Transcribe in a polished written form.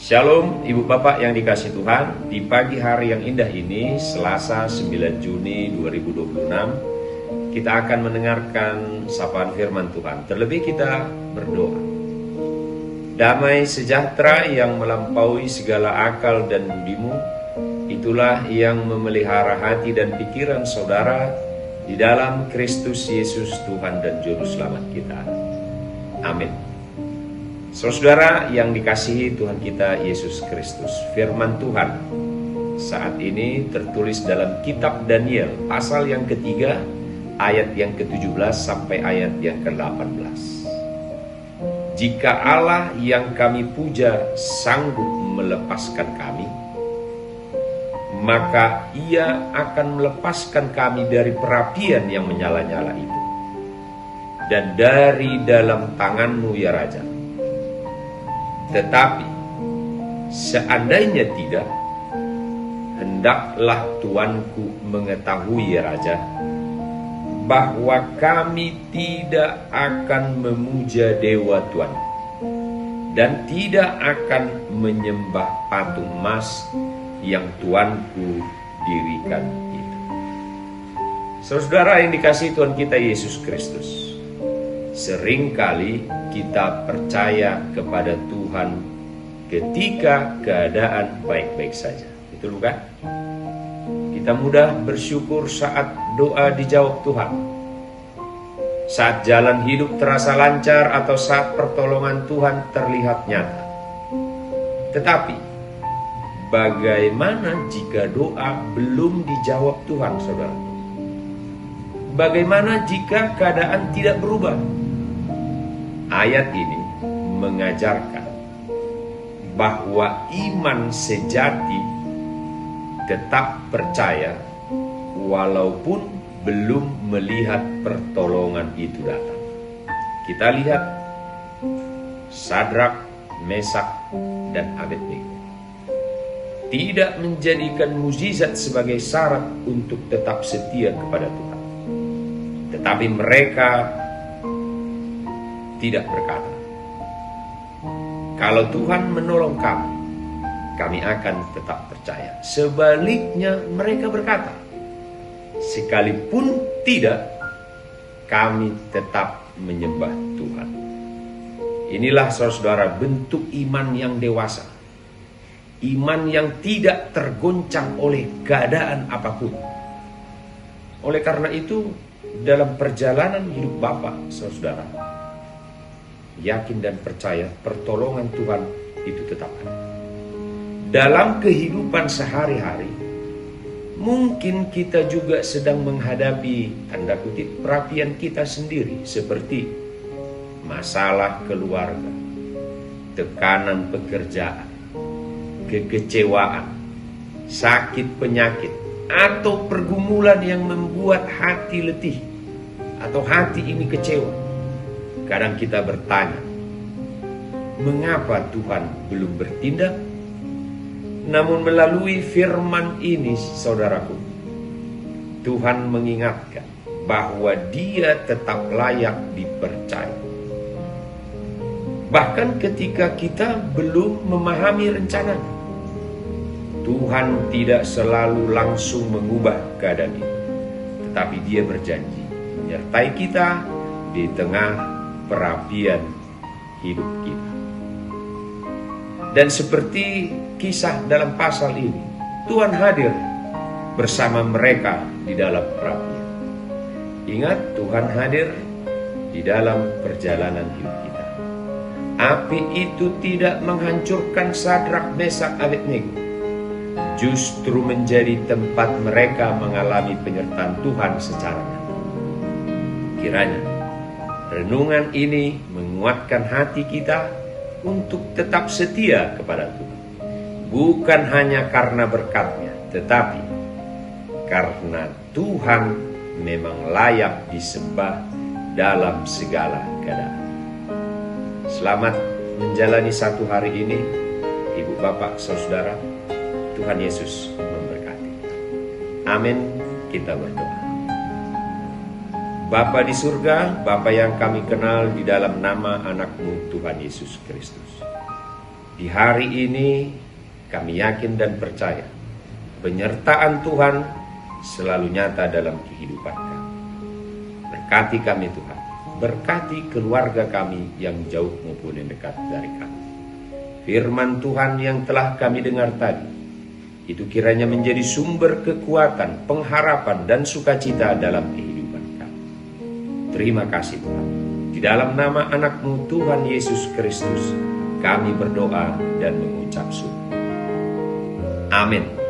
Shalom Ibu Bapak yang dikasihi Tuhan. Di pagi hari yang indah ini, Selasa 9 Juni 2026, kita akan mendengarkan sapaan firman Tuhan. Terlebih kita berdoa. Damai sejahtera yang melampaui segala akal dan budimu, itulah yang memelihara hati dan pikiran saudara di dalam Kristus Yesus Tuhan dan Juru Selamat kita. Amin. Saudara yang dikasihi Tuhan kita Yesus Kristus, firman Tuhan saat ini tertulis dalam kitab Daniel pasal yang ketiga, ayat yang ke-17 sampai ayat yang ke-18. Jika Allah yang kami puja sanggup melepaskan kami, maka Ia akan melepaskan kami dari perapian yang menyala-nyala itu, dan dari dalam tangan-Mu ya Raja. Tetapi seandainya tidak, hendaklah tuanku mengetahui ya Raja, bahwa kami tidak akan memuja dewa Tuhan dan tidak akan menyembah patung emas yang tuanku dirikan itu. Saudara yang dikasihi Tuhan kita Yesus Kristus, seringkali kita percaya kepada Tuhan ketika keadaan baik-baik saja. Betul bukan? Kita mudah bersyukur saat doa dijawab Tuhan, saat jalan hidup terasa lancar, atau saat pertolongan Tuhan terlihat nyata. Tetapi bagaimana jika doa belum dijawab Tuhan, saudara? Bagaimana jika keadaan tidak berubah? Ayat ini mengajarkan bahwa iman sejati tetap percaya walaupun belum melihat pertolongan itu datang. Kita lihat Sadrak, Mesak, dan Abednego tidak menjadikan mukjizat sebagai syarat untuk tetap setia kepada Tuhan, tetapi mereka tidak berkata, kalau Tuhan menolong kami, kami akan tetap percaya. Sebaliknya mereka berkata, sekalipun tidak, kami tetap menyembah Tuhan. Inilah saudara bentuk iman yang dewasa, iman yang tidak tergoncang oleh keadaan apapun. Oleh karena itu, dalam perjalanan hidup Bapak, saudara, yakin dan percaya pertolongan Tuhan itu tetap ada. Dalam kehidupan sehari-hari, mungkin kita juga sedang menghadapi tanda kutip perapian kita sendiri, seperti masalah keluarga, tekanan pekerjaan, kekecewaan, sakit penyakit, atau pergumulan yang membuat hati letih atau hati ini kecewa. Kadang kita bertanya, mengapa Tuhan belum bertindak? Namun melalui firman ini, saudaraku, Tuhan mengingatkan bahwa Dia tetap layak dipercaya. Bahkan ketika kita belum memahami rencananya, Tuhan tidak selalu langsung mengubah keadaan itu, tetapi Dia berjanji menyertai kita di tengah perapian hidup kita. Dan seperti kisah dalam pasal ini, Tuhan hadir bersama mereka di dalam perapian. Ingat, Tuhan hadir di dalam perjalanan hidup kita. Api itu tidak menghancurkan Sadrak, Mesak, Abednego, justru menjadi tempat mereka mengalami penyertaan Tuhan secara nyata. Kiranya renungan ini menguatkan hati kita untuk tetap setia kepada Tuhan. Bukan hanya karena berkat-Nya, tetapi karena Tuhan memang layak disembah dalam segala keadaan. Selamat menjalani satu hari ini, Ibu Bapak Saudara. Tuhan Yesus memberkati. Amin. Kita berdoa. Bapa di surga, Bapa yang kami kenal di dalam nama anak-Mu Tuhan Yesus Kristus, Di hari ini kami yakin dan percaya penyertaan Tuhan selalu nyata dalam kehidupan kami. Berkati kami Tuhan, berkati keluarga kami yang jauh maupun yang dekat dari kami. Firman Tuhan yang telah kami dengar tadi, itu kiranya menjadi sumber kekuatan, pengharapan, dan sukacita dalam kehidupan kami. Terima kasih Tuhan. Di dalam nama anak-Mu Tuhan Yesus Kristus, kami berdoa dan mengucap syukur. Amin.